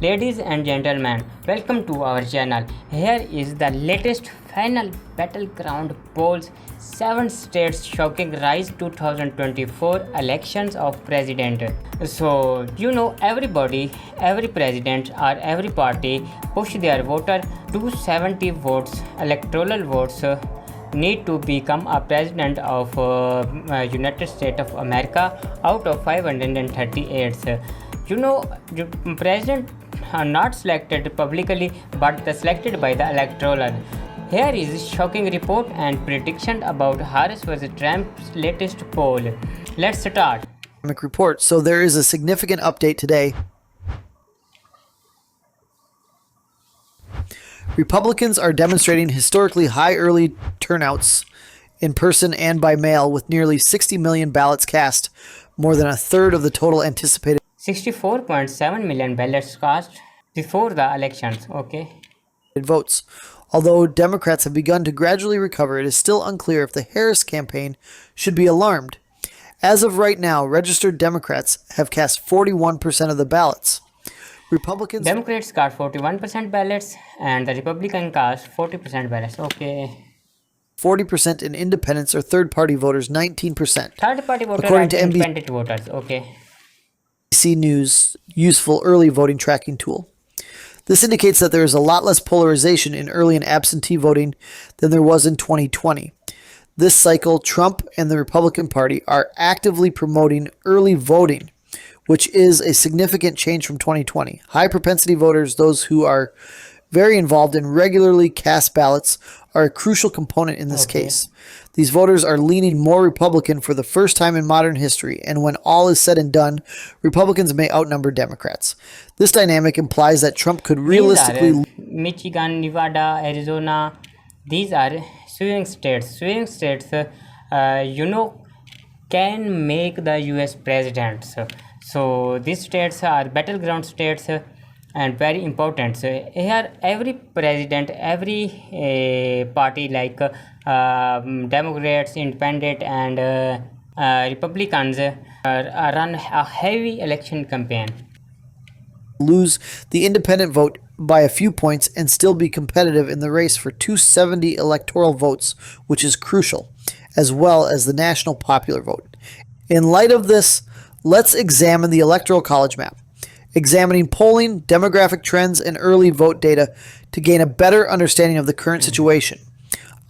Ladies and gentlemen, welcome to our channel. Here is the latest final Battleground polls. 7 states shocking rise 2024 elections of president. So, everybody, every president or every party push their voter 270 votes, electoral votes need to become a president of United States of America out of 538. The president are not selected publicly but selected by the electoral. Here is shocking report and prediction about Harris vs Trump's latest poll. Let's start. Report. So there is a significant update today. Republicans are demonstrating historically high early turnouts in person and by mail, with nearly 60 million ballots cast, more than a third of the total anticipated 64.7 million ballots cast before the elections. Votes. Although Democrats have begun to gradually recover, it is still unclear if the Harris campaign should be alarmed. As of right now, registered Democrats have cast 41% of the ballots. Democrats cast 41% ballots and the Republican cast 40% ballots. 40% in independents or third-party voters, 19%. Third-party voters according are to independent voters. NBC News useful early voting tracking tool. This indicates that there is a lot less polarization in early and absentee voting than there was in 2020. This cycle, Trump and the Republican Party are actively promoting early voting, which is a significant change from 2020. High propensity voters, those who are very involved and regularly cast ballots, are a crucial component in this case. These voters are leaning more Republican for the first time in modern history, and when all is said and done, Republicans may outnumber Democrats. This dynamic implies that Trump could realistically... Michigan, Nevada, Arizona, these are swing states. Swing states, can make the US president. So these states are battleground states and very important. So here every president, every party like Democrats, Independent and Republicans run a heavy election campaign. Lose the independent vote by a few points and still be competitive in the race for 270 electoral votes, which is crucial, as well as the national popular vote. In light of this, let's examine the Electoral College map, examining polling, demographic trends, and early vote data to gain a better understanding of the current situation.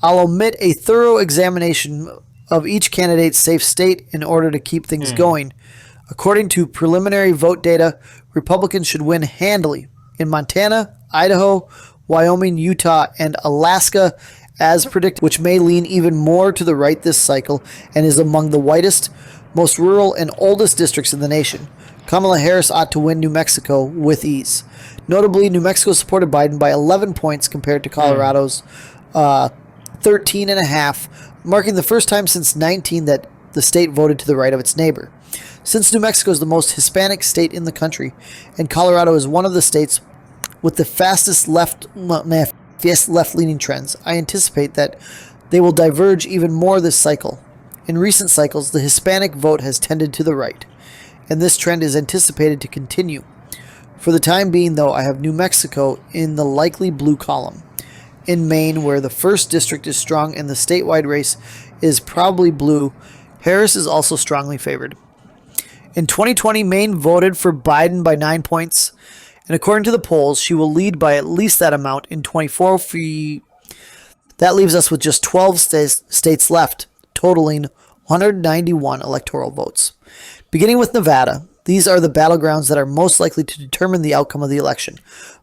I'll omit a thorough examination of each candidate's safe state in order to keep things going. According to preliminary vote data, Republicans should win handily in Montana, Idaho, Wyoming, Utah, and Alaska as predicted, which may lean even more to the right this cycle and is among the whitest, most rural, and oldest districts in the nation. Kamala Harris ought to win New Mexico with ease. Notably, New Mexico supported Biden by 11 points compared to Colorado's 13.5, marking the first time since 19 that the state voted to the right of its neighbor. Since New Mexico is the most Hispanic state in the country, and Colorado is one of the states with the fastest left-leaning trends, I anticipate that they will diverge even more this cycle. In recent cycles, the Hispanic vote has tended to the right, and this trend is anticipated to continue. For the time being, though, I have New Mexico in the likely blue column. In Maine, where the 1st district is strong and the statewide race is probably blue, Harris is also strongly favored. In 2020, Maine voted for Biden by 9 points, and according to the polls, she will lead by at least that amount in 24. That leaves us with just 12 states left, totaling 191 electoral votes. Beginning with Nevada, these are the battlegrounds that are most likely to determine the outcome of the election.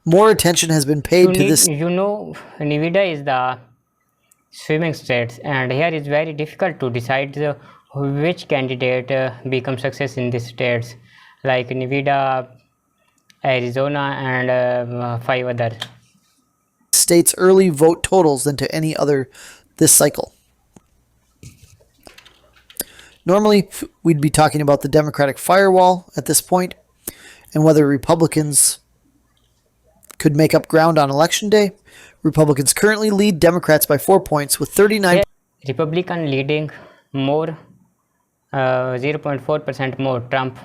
More attention has been paid to this. Nevada is the swimming states, and here it's very difficult to decide which candidate becomes success in these states, like Nevada, Arizona, and 5 other states' early vote totals than to any other this cycle. Normally, we'd be talking about the Democratic firewall at this point and whether Republicans could make up ground on Election Day. Republicans currently lead Democrats by 4 points with 39. Republican leading more 0.4% more. Trump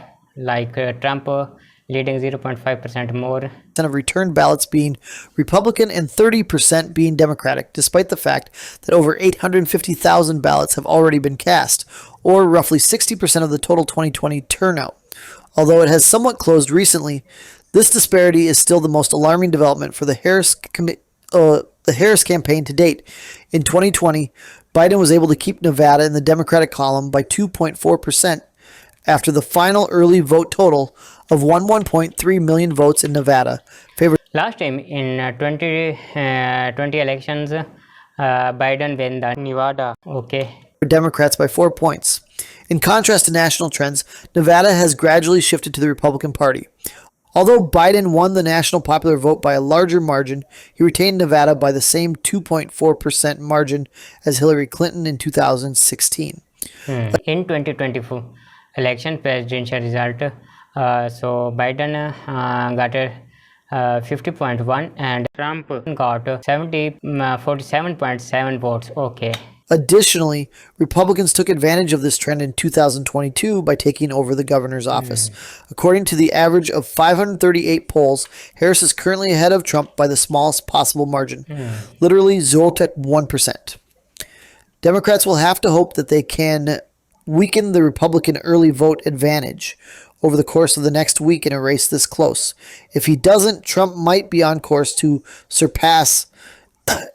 leading 0.5% more. Of returned ballots being Republican and 30% being Democratic, despite the fact that over 850,000 ballots have already been cast, or roughly 60% of the total 2020 turnout. Although it has somewhat closed recently, this disparity is still the most alarming development for the Harris campaign to date. In 2020, Biden was able to keep Nevada in the Democratic column by 2.4% after the final early vote total of 1.3 million votes in Nevada favored Last time in 2020 elections, Biden won the Nevada. Okay. Democrats by 4 points. In contrast to national trends, Nevada has gradually shifted to the Republican Party. Although Biden won the national popular vote by a larger margin, he retained Nevada by the same 2.4% margin as Hillary Clinton in 2016. In 2024 election presidential result, so Biden got 50.1 and Trump got 47.7 votes. Okay. Additionally, Republicans took advantage of this trend in 2022 by taking over the governor's office. According to the average of 538 polls, Harris is currently ahead of Trump by the smallest possible margin, literally 0.1%. Democrats will have to hope that they can weaken the Republican early vote advantage over the course of the next week in a race this close. If he doesn't, Trump might be on course to surpass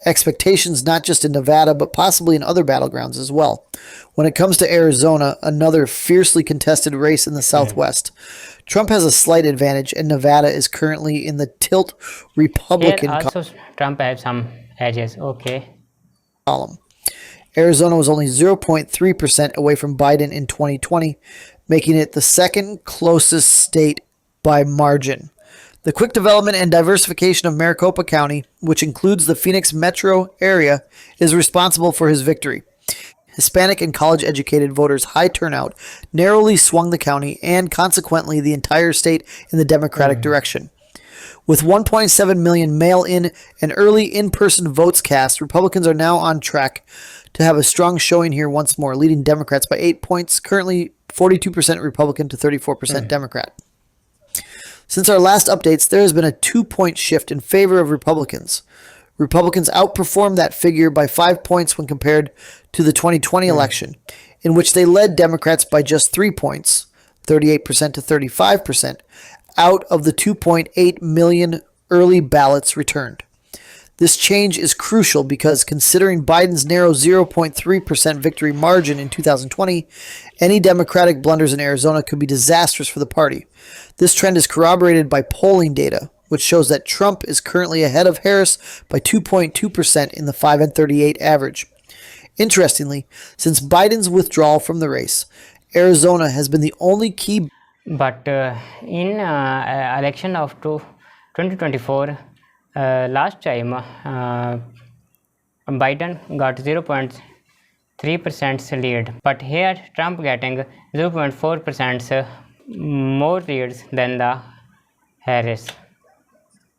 expectations not just in Nevada, but possibly in other battlegrounds as well. When it comes to Arizona, another fiercely contested race in the Southwest, Trump has a slight advantage, and Nevada is currently in the tilt Republican Here also Trump has some edges. Okay. column. Arizona was only 0.3% away from Biden in 2020, making it the second closest state by margin. The quick development and diversification of Maricopa County, which includes the Phoenix metro area, is responsible for his victory. Hispanic and college-educated voters' high turnout narrowly swung the county and, consequently, the entire state in the Democratic direction. With 1.7 million mail-in and early in-person votes cast, Republicans are now on track to have a strong showing here once more, leading Democrats by 8 points, currently 42% Republican to 34% Democrat. Since our last updates, there has been a 2-point shift in favor of Republicans. Republicans outperformed that figure by 5 points when compared to the 2020 election, in which they led Democrats by just 3 points, 38% to 35%, out of the 2.8 million early ballots returned. This change is crucial because, considering Biden's narrow 0.3% victory margin in 2020, any Democratic blunders in Arizona could be disastrous for the party. This trend is corroborated by polling data, which shows that Trump is currently ahead of Harris by 2.2% in the 5 and 38 average. Interestingly, since Biden's withdrawal from the race, Arizona has been the only key. But in election of 2024, last time Biden got 0.3% lead, but here Trump getting 0.4% more leads than the Harris.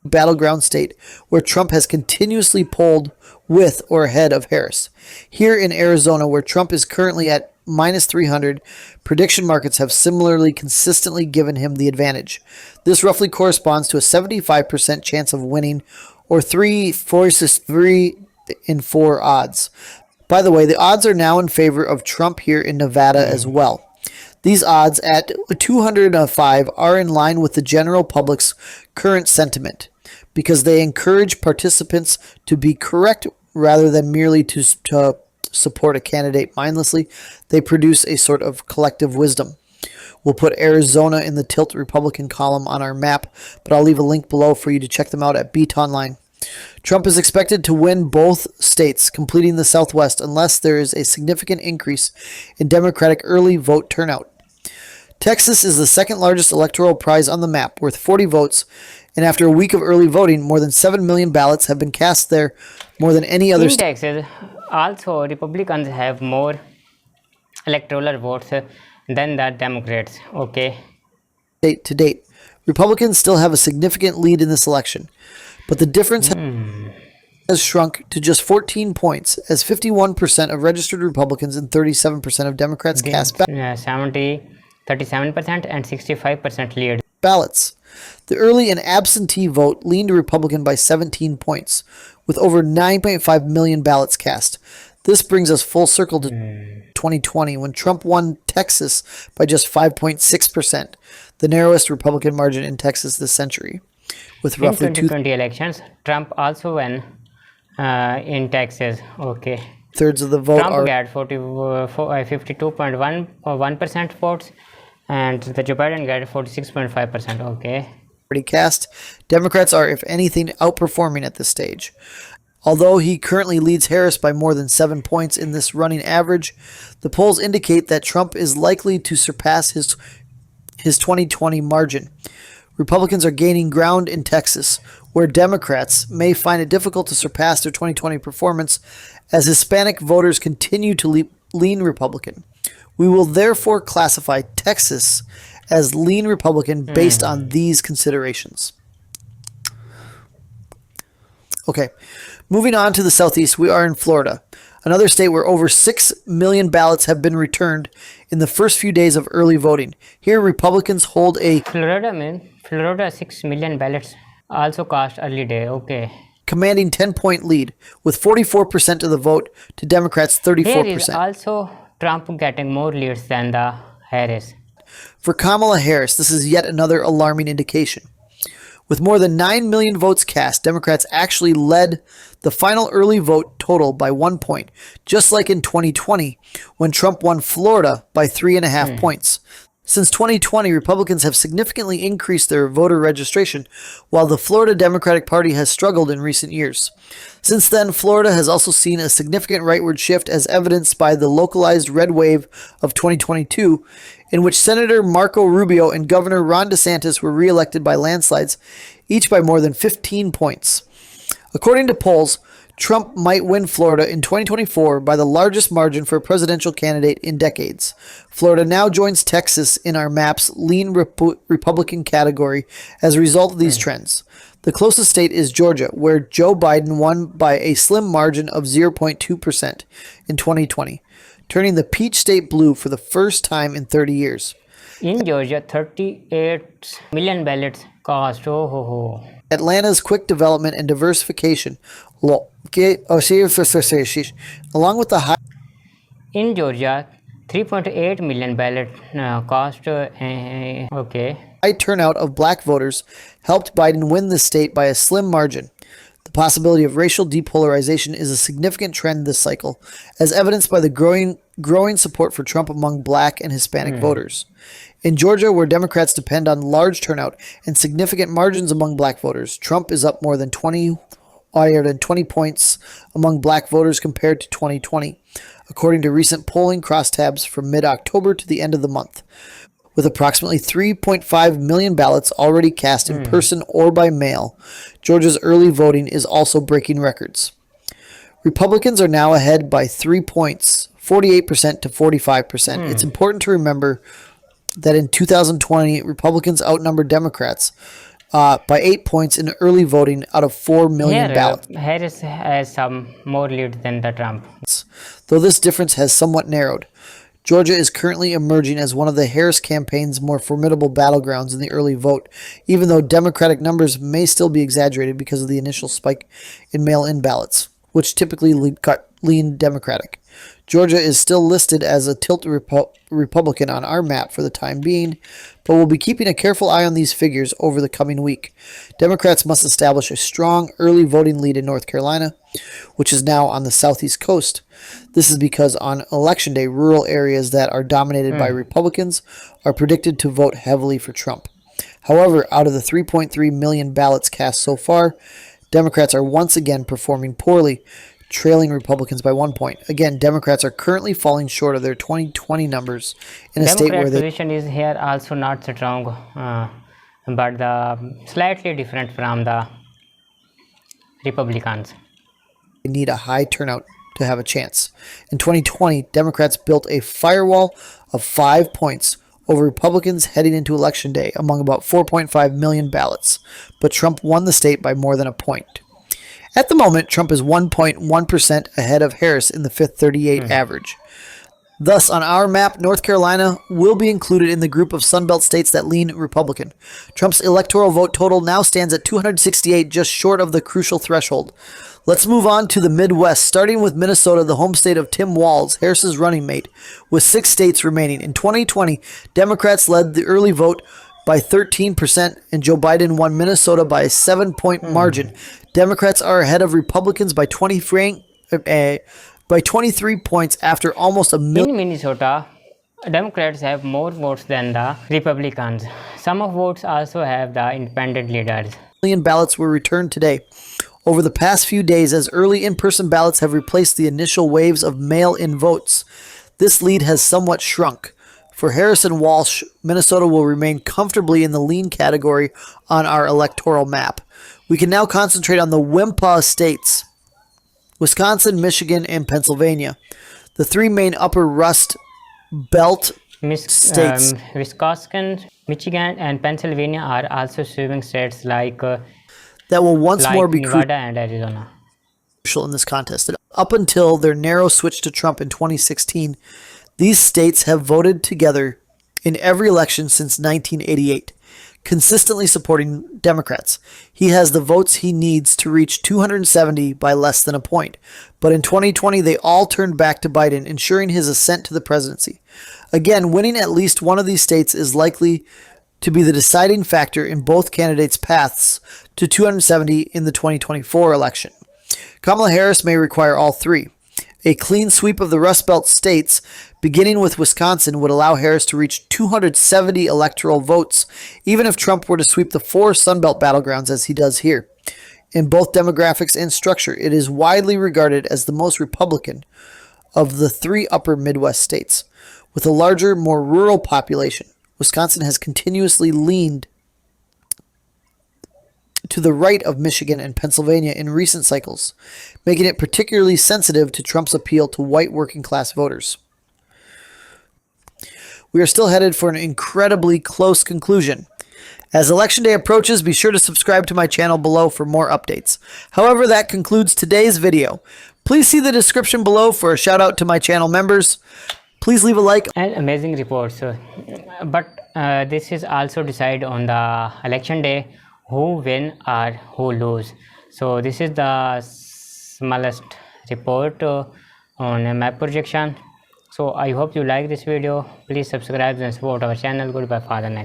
Battleground state where Trump has continuously polled with or ahead of Harris. Here in Arizona, where Trump is currently at minus 300, prediction markets have similarly consistently given him the advantage. This roughly corresponds to a 75% chance of winning, or 3 versus 3 in 4 odds. By the way, the odds are now in favor of Trump here in Nevada as well. These odds at 205 are in line with the general public's current sentiment because they encourage participants to be correct rather than merely to support a candidate mindlessly. They produce a sort of collective wisdom. We'll put Arizona in the tilt Republican column on our map, but I'll leave a link below for you to check them out at Beat Online. Trump is expected to win both states, completing the Southwest, unless there is a significant increase in Democratic early vote turnout. Texas is the second largest electoral prize on the map, worth 40 votes, and after a week of early voting, more than 7 million ballots have been cast there, more than any other state. In Texas, also Republicans have more electoral votes than the Democrats. Okay. To date, Republicans still have a significant lead in this election, but the difference has shrunk to just 14 points, as 51% of registered Republicans and 37% of Democrats cast ballots. 37% and 65% lead. ballots. The early and absentee vote leaned Republican by 17 points, with over 9.5 million ballots cast. This brings us full circle to 2020, when Trump won Texas by just 5.6%, the narrowest Republican margin in Texas this century. With In roughly 2020 elections, Trump also won in Texas. Okay. two-thirds of the vote Trump are got 52.1% votes, and the Joe Biden got 46.5%. Okay. already cast. Democrats are, if anything, outperforming at this stage. Although he currently leads Harris by more than 7 points in this running average, the polls indicate that Trump is likely to surpass his 2020 margin. Republicans are gaining ground in Texas, where Democrats may find it difficult to surpass their 2020 performance as Hispanic voters continue to lean Republican. We will therefore classify Texas as lean Republican based on these considerations. Okay, moving on to the Southeast, we are in Florida, another state where over 6 million ballots have been returned in the first few days of early voting. Here, Republicans hold a Florida 6 million ballots also cast early day. Okay. commanding 10-point lead, with 44% of the vote to Democrats' 34%. Here is also Trump getting more leads than the Harris. For Kamala Harris, this is yet another alarming indication. With more than 9 million votes cast, Democrats actually led the final early vote total by 1 point, just like in 2020, when Trump won Florida by 3.5 points. Since 2020, Republicans have significantly increased their voter registration, while the Florida Democratic Party has struggled in recent years. Since then, Florida has also seen a significant rightward shift, as evidenced by the localized red wave of 2022, in which Senator Marco Rubio and Governor Ron DeSantis were reelected by landslides, each by more than 15 points. According to polls, Trump might win Florida in 2024 by the largest margin for a presidential candidate in decades. Florida now joins Texas in our map's lean Republican category as a result of these trends. The closest state is Georgia, where Joe Biden won by a slim margin of 0.2% in 2020, turning the peach state blue for the first time in 30 years. In Georgia, 38 million ballots cast. Atlanta's quick development and diversification, along with the high In Georgia, 3.8 million ballot cast. Okay. high turnout of black voters helped Biden win the state by a slim margin. The possibility of racial depolarization is a significant trend this cycle, as evidenced by the growing support for Trump among black and Hispanic voters. In Georgia, where Democrats depend on large turnout and significant margins among black voters, Trump is up more than 20 points among black voters compared to 2020, according to recent polling crosstabs from mid-October to the end of the month. With approximately 3.5 million ballots already cast in person or by mail, Georgia's early voting is also breaking records. Republicans are now ahead by 3 points, 48% to 45%. It's important to remember that in 2020, Republicans outnumbered Democrats by 8 points in early voting out of 4 million ballots. Harris has some more lead than the Trump. Though this difference has somewhat narrowed. Georgia is currently emerging as one of the Harris campaign's more formidable battlegrounds in the early vote, even though Democratic numbers may still be exaggerated because of the initial spike in mail-in ballots, which typically lean Democratic. Georgia is still listed as a tilt Republican on our map for the time being, but we'll be keeping a careful eye on these figures over the coming week. Democrats must establish a strong early voting lead in North Carolina, which is now on the southeast coast. This is because on Election Day, rural areas that are dominated by Republicans are predicted to vote heavily for Trump. However, out of the 3.3 million ballots cast so far, Democrats are once again performing poorly, trailing Republicans by 1 point. Again, Democrats are currently falling short of their 2020 numbers in a state where the position is here also not strong, but slightly different from the Republicans. They need a high turnout to have a chance. In 2020, Democrats built a firewall of 5 points over Republicans heading into Election Day among about 4.5 million ballots, but Trump won the state by more than a point. At the moment, Trump is 1.1% ahead of Harris in the fifth 38 average. Thus, on our map, North Carolina will be included in the group of Sunbelt states that lean Republican. Trump's electoral vote total now stands at 268, just short of the crucial threshold. Let's move on to the Midwest, starting with Minnesota, the home state of Tim Walz, Harris's running mate, with 6 states remaining. In 2020, Democrats led the early vote by 13%, and Joe Biden won Minnesota by a 7-point margin. Democrats are ahead of Republicans by 23 points after almost a million. In Minnesota, Democrats have more votes than the Republicans. Some of votes also have the independent leaders. Ballots were returned today. Over the past few days, as early in-person ballots have replaced the initial waves of mail-in votes, this lead has somewhat shrunk. For Harris and Walsh, Minnesota will remain comfortably in the lean category on our electoral map. We can now concentrate on the Wimpah states: Wisconsin, Michigan, and Pennsylvania. The 3 main upper Rust Belt states. Wisconsin, Michigan, and Pennsylvania are also swing states like That will once more be Nevada and Arizona. Crucial in this contest. Up until their narrow switch to Trump in 2016, these states have voted together in every election since 1988, consistently supporting Democrats. He has the votes he needs to reach 270 by less than a point. But in 2020, they all turned back to Biden, ensuring his ascent to the presidency. Again, winning at least one of these states is likely to be the deciding factor in both candidates' paths to 270 in the 2024 election. Kamala Harris may require all 3. A clean sweep of the Rust Belt states, beginning with Wisconsin, would allow Harris to reach 270 electoral votes, even if Trump were to sweep the 4 Sunbelt battlegrounds as he does here. In both demographics and structure, it is widely regarded as the most Republican of the 3 upper Midwest states. With a larger, more rural population, Wisconsin has continuously leaned to the right of Michigan and Pennsylvania in recent cycles, making it particularly sensitive to Trump's appeal to white working-class voters. We are still headed for an incredibly close conclusion. As Election Day approaches, be sure to subscribe to my channel below for more updates. However, that concludes today's video. Please see the description below for a shout out to my channel members. Please leave a like. And amazing reports. But this is also decided on the election day who win or who lose. So this is the smallest report on a map projection. So I hope you like this video. Please subscribe and support our channel. Goodbye for the next.